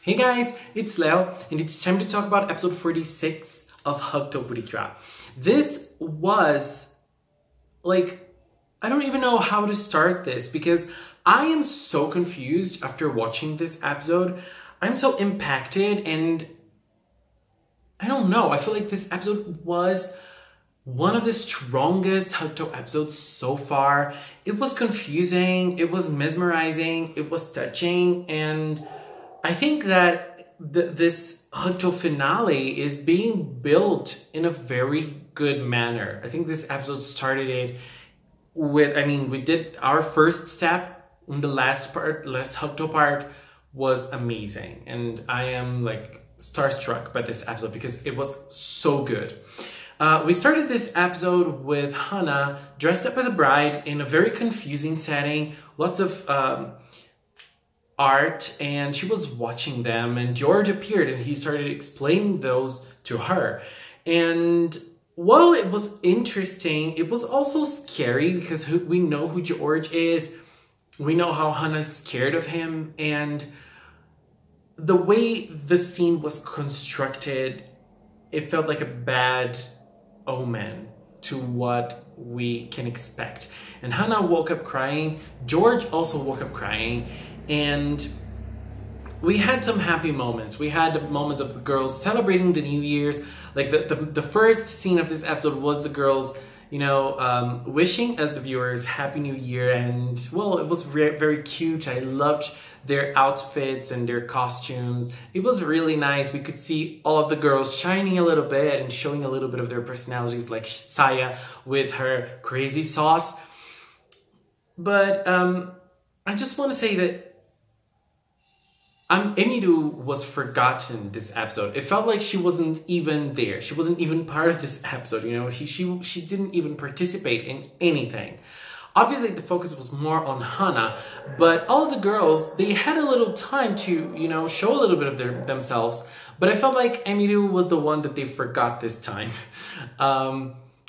Hey guys, it's Leo, and it's time to talk about episode 46 of HUGTTO PRECURE. This was, I don't even know how to start this because I am so confused after watching this episode. I'm so impacted and I don't know, I feel like this episode was one of the strongest HUGTTO episodes so far. It was confusing, it was mesmerizing, it was touching, and I think that this HUGTTO finale is being built in a very good manner. I think this episode started it with, we did our first step in the last HUGTTO part was amazing. And I am starstruck by this episode because it was so good. We started this episode with Hannah dressed up as a bride in a very confusing setting, lots of art, and she was watching them, and George appeared and he started explaining those to her. And while it was interesting, it was also scary because we know who George is, we know how Hannah's scared of him, and the way the scene was constructed, it felt like a bad omen to what we can expect. And Hannah woke up crying, George also woke up crying, and we had some happy moments. We had moments of the girls celebrating the New Year's. Like the first scene of this episode was the girls, wishing us, the viewers, Happy New Year. And well, it was very cute. I loved their outfits and their costumes. It was really nice. We could see all of the girls shining a little bit and showing a little bit of their personalities, like Saya with her crazy sauce. But I just want to say that Emiru was forgotten this episode. It felt like she wasn't even there. She wasn't even part of this episode, she didn't even participate in anything. Obviously, the focus was more on Hannah, but all of the girls, they had a little time to, show a little bit of themselves, but I felt like Emiru was the one that they forgot this time.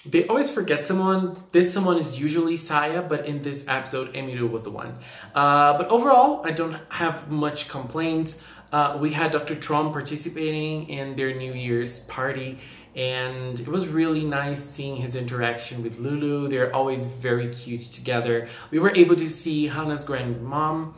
They always forget someone. This someone is usually Saya, but in this episode, Emiru was the one. But overall, I don't have much complaints. We had Dr. Trump participating in their New Year's party, and it was really nice seeing his interaction with Lulu. They're always very cute together. We were able to see Hannah's grandmom,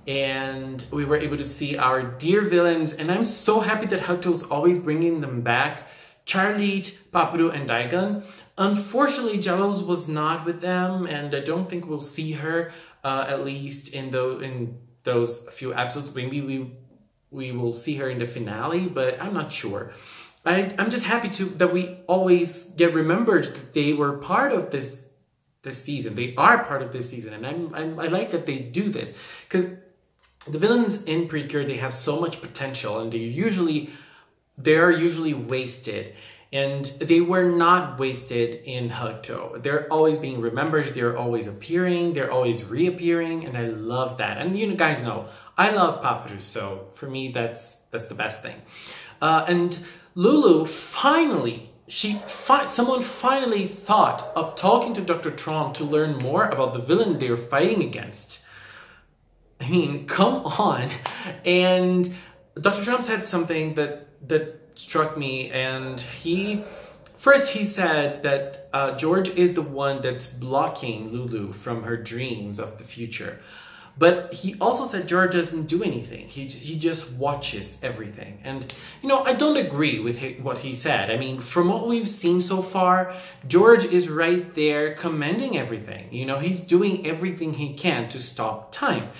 and we were able to see our dear villains, and I'm so happy that HUGTTO is always bringing them back. Charlotte, Papuru, and Daigon. Unfortunately, Jalos was not with them, and I don't think we'll see her, at least in those few episodes. Maybe we will see her in the finale, but I'm not sure. I'm just happy that we always get remembered that they were part of this season. They are part of this season, and I like that they do this, because the villains in Precure, they have so much potential, and they are usually wasted, and they were not wasted in HUGTTO. They're always being remembered, they're always appearing, they're always reappearing, and I love that. And you guys know, I love Papuru, so for me, that's the best thing. And Lulu, finally, someone finally thought of talking to Dr. Trump to learn more about the villain they're fighting against. I mean, come on. And Dr. Trump said something that struck me, and he said that George is the one that's blocking Lulu from her dreams of the future. But he also said George doesn't do anything. He just watches everything. And, I don't agree with what he said. I mean, from what we've seen so far, George is right there commanding everything. He's doing everything he can to stop time.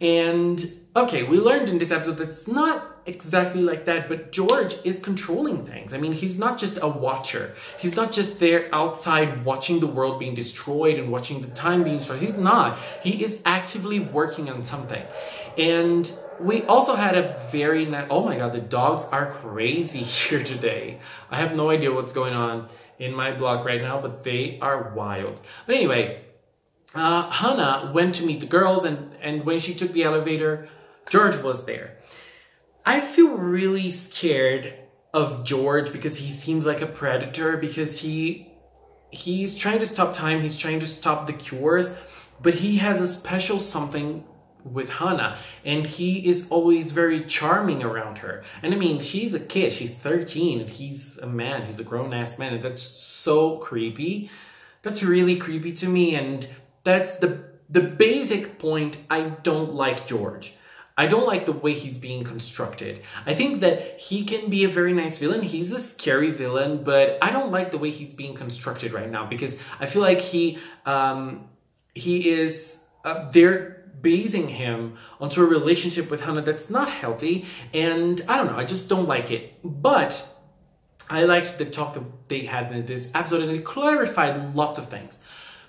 And, okay, we learned in this episode that it's not exactly like that, but George is controlling things. I mean, he's not just a watcher. He's not just there outside watching the world being destroyed and watching the time being destroyed. He's not. He is actively working on something. And we also had a very nice... Oh my god, the dogs are crazy here today. I have no idea what's going on in my blog right now, but they are wild. But anyway, Hannah went to meet the girls, and when she took the elevator, George was there. I feel really scared of George because he seems like a predator, because he's trying to stop time, he's trying to stop the cures, but he has a special something with Hana, and he is always very charming around her. And I mean, she's a kid, she's 13, and he's a man, he's a grown-ass man, and that's so creepy. That's really creepy to me, and that's the basic point. I don't like George. I don't like the way he's being constructed. I think that he can be a very nice villain. He's a scary villain, but I don't like the way he's being constructed right now, because I feel like they're basing him onto a relationship with Hana that's not healthy, and I don't know, I just don't like it. But I liked the talk that they had in this episode, and it clarified lots of things.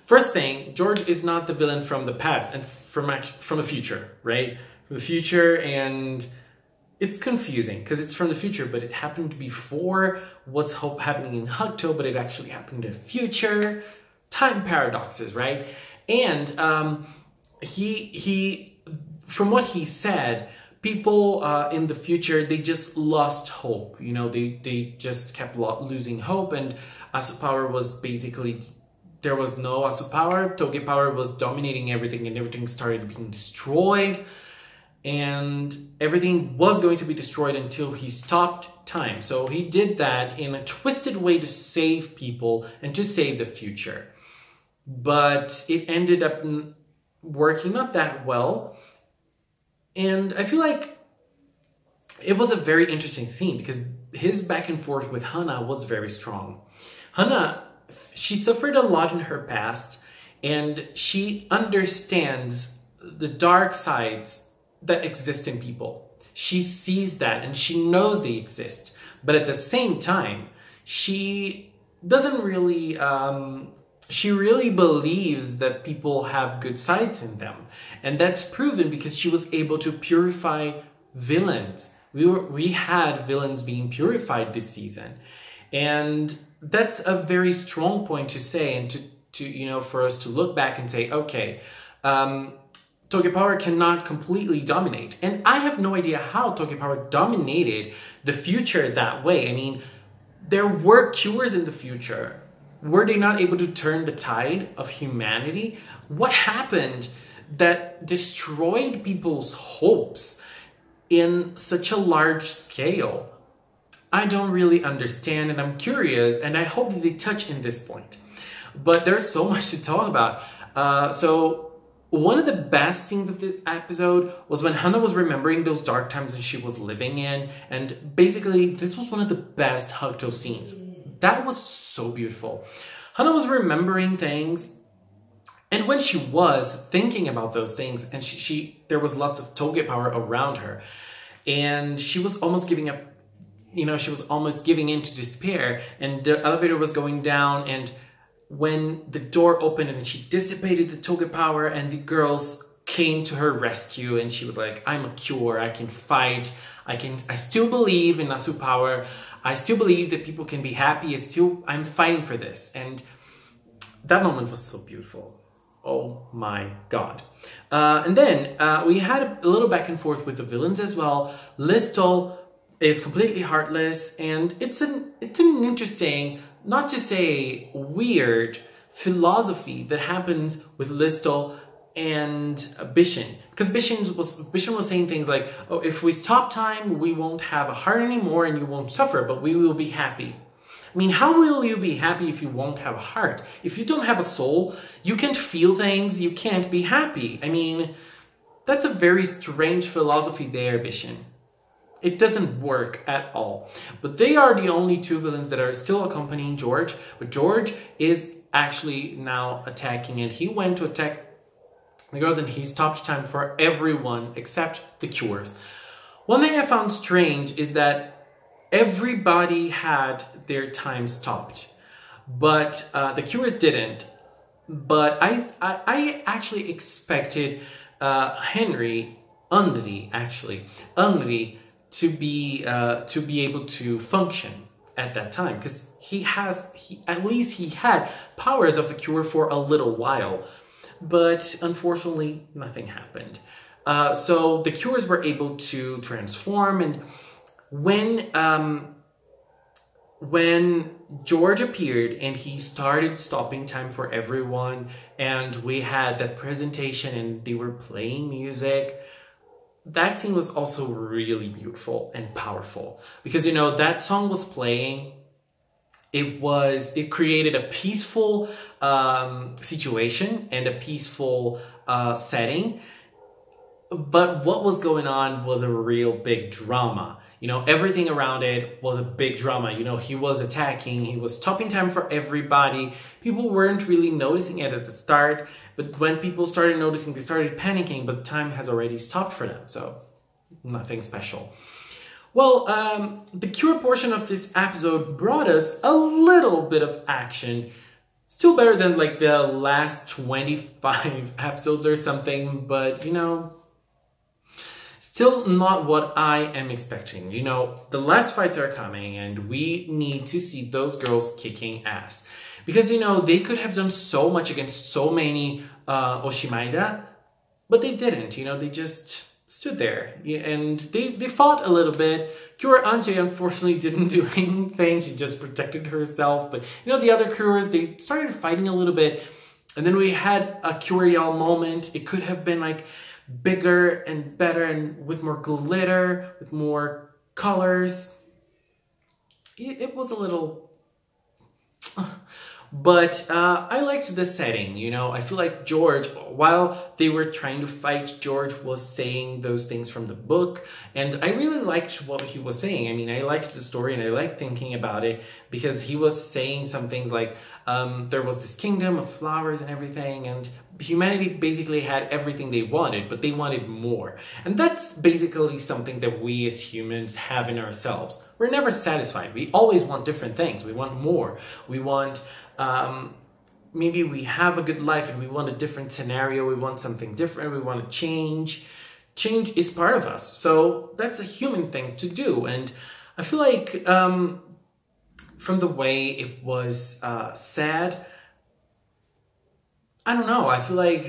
First thing, George is not the villain from the past and from the future, right? From the future, and it's confusing because it's from the future, but it happened before what's happening in HUGTTO, but it actually happened in the future. Time paradoxes, right? And from what he said, people in the future, they just lost hope. You know, they just kept losing hope, and Asu power was basically, there was no Asu power. Toge power was dominating everything, and everything started being destroyed. And everything was going to be destroyed until he stopped time. So he did that in a twisted way to save people and to save the future. But it ended up working not that well. And I feel like it was a very interesting scene because his back and forth with Hana was very strong. Hana, she suffered a lot in her past, and she understands the dark sides that exist in people. She sees that and she knows they exist. But at the same time, she doesn't really, she really believes that people have good sides in them. And that's proven because she was able to purify villains. We had villains being purified this season. And that's a very strong point to say, and to you know, for us to look back and say, okay, Toge power cannot completely dominate. And I have no idea how Toge power dominated the future that way. I mean, there were cures in the future. Were they not able to turn the tide of humanity? What happened that destroyed people's hopes in such a large scale? I don't really understand, and I'm curious, and I hope that they touch in this point. But there's so much to talk about. So one of the best scenes of this episode was when Hana was remembering those dark times that she was living in. And basically, this was one of the best HUGTTO scenes. That was so beautiful. Hana was remembering things, and when she was thinking about those things, and there was lots of Toge power around her, and she was almost giving up, you know, she was almost giving in to despair, and the elevator was going down, and when the door opened and she dissipated the Toge power, and the girls came to her rescue, and she was like, I'm a cure, I can fight, I still believe in Asu power, I still believe that people can be happy, I'm fighting for this. And that moment was so beautiful. Oh my god. And then we had a little back and forth with the villains as well. Listel is completely heartless, and it's an interesting, not to say weird, philosophy that happens with Listel and Bishin. Because Bishin was saying things like, oh, if we stop time, we won't have a heart anymore and you won't suffer, but we will be happy. I mean, how will you be happy if you won't have a heart? If you don't have a soul, you can't feel things, you can't be happy. I mean, that's a very strange philosophy there, Bishin. It doesn't work at all. But they are the only two villains that are still accompanying George. But George is actually now attacking, and he went to attack the girls, and he stopped time for everyone except the cures. One thing I found strange is that everybody had their time stopped, but the cures didn't. But I actually expected Andri to be able to function at that time, because at least he had powers of a cure for a little while, but unfortunately nothing happened. So the cures were able to transform, and when when George appeared and he started stopping time for everyone, and we had that presentation and they were playing music, that scene was also really beautiful and powerful. Because, you know, that song was playing, it created a peaceful situation and a peaceful setting. But what was going on was a real big drama. You know, everything around it was a big drama. You know, he was attacking, he was stopping time for everybody. People weren't really noticing it at the start, but when people started noticing, they started panicking, but time has already stopped for them, so nothing special. Well, the Cure portion of this episode brought us a little bit of action. Still better than like the last 25 episodes or something, but you know, still not what I am expecting. You know, the last fights are coming and we need to see those girls kicking ass. Because, you know, they could have done so much against so many Oshimaida, but they didn't. You know, they just stood there and they fought a little bit. Cure Anje unfortunately didn't do anything. She just protected herself. But, you know, the other Cures, they started fighting a little bit. And then we had a Curiel moment. It could have been like bigger and better and with more glitter, with more colors. It was a little... But I liked the setting, you know. I feel like George, while they were trying to fight, George was saying those things from the book. And I really liked what he was saying. I mean, I liked the story and I liked thinking about it because he was saying some things like there was this kingdom of flowers and everything, and humanity basically had everything they wanted, but they wanted more. And that's basically something that we as humans have in ourselves. We're never satisfied. We always want different things. We want more. We want... maybe we have a good life and we want a different scenario, we want something different, we want to change. Change is part of us, so that's a human thing to do. And I feel like from the way it was said, I don't know, I feel like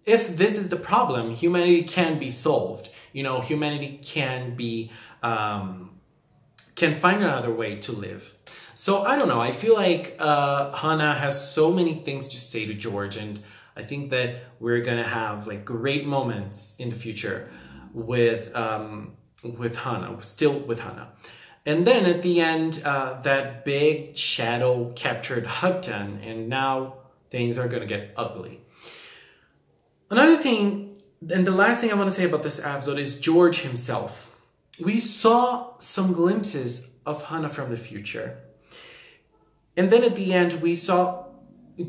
if this is the problem, humanity can be solved. You know, humanity can be, can find another way to live. So, I don't know, I feel like Hana has so many things to say to George, and I think that we're gonna have like great moments in the future with Hana, still with Hana. And then at the end, that big shadow captured HUGTTO, and now things are gonna get ugly. Another thing, and the last thing I wanna say about this episode is George himself. We saw some glimpses of Hana from the future. And then at the end, we saw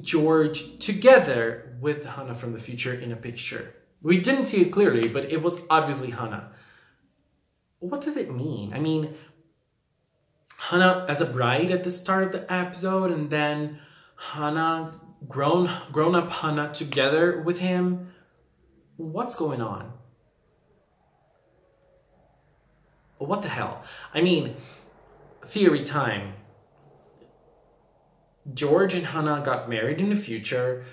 George together with Hana from the future in a picture. We didn't see it clearly, but it was obviously Hana. What does it mean? I mean, Hana as a bride at the start of the episode, and then Hana, grown-up Hana together with him. What's going on? What the hell? I mean, theory time. George and Hana got married in the future.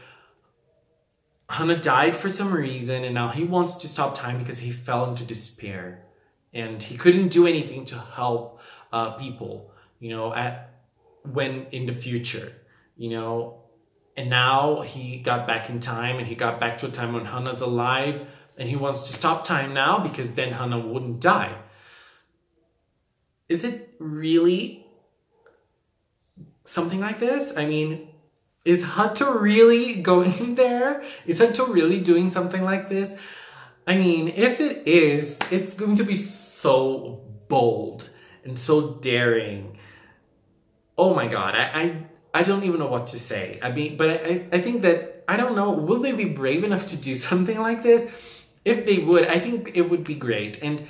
Hana died for some reason, and now he wants to stop time because he fell into despair. And he couldn't do anything to help people, you know, when in the future, you know. And now he got back in time, and he got back to a time when Hana's alive, and he wants to stop time now because then Hana wouldn't die. Is it really something like this? I mean, is HUGTTO really going there? Is HUGTTO really doing something like this? I mean, if it is, it's going to be so bold and so daring. Oh my god, I don't even know what to say. I mean, but I think that, I don't know, will they be brave enough to do something like this? If they would, I think it would be great. And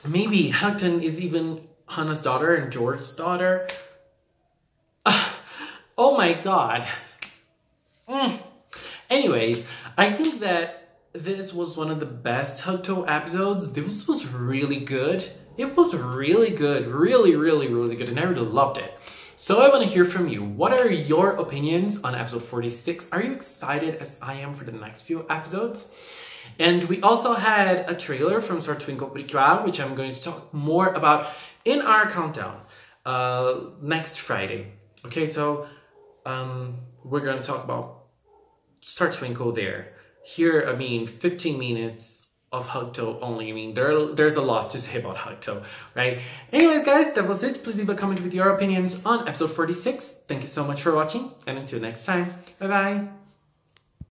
maybe HUGTTO is even Hana's daughter and George's daughter. Oh my god. Anyways, I think that this was one of the best HUGTTO episodes. This was really good. It was really good. Really, really, really good. And I really loved it. So I want to hear from you. What are your opinions on episode 46? Are you excited as I am for the next few episodes? And we also had a trailer from HUGTTO Precure, which I'm going to talk more about in our countdown. next Friday. Okay, so we're gonna talk about Star Twinkle there. Here, I mean, 15 minutes of HUGTTO only. I mean, there's a lot to say about HUGTTO, right? Anyways, guys, that was it. Please leave a comment with your opinions on episode 46. Thank you so much for watching, and until next time, bye-bye.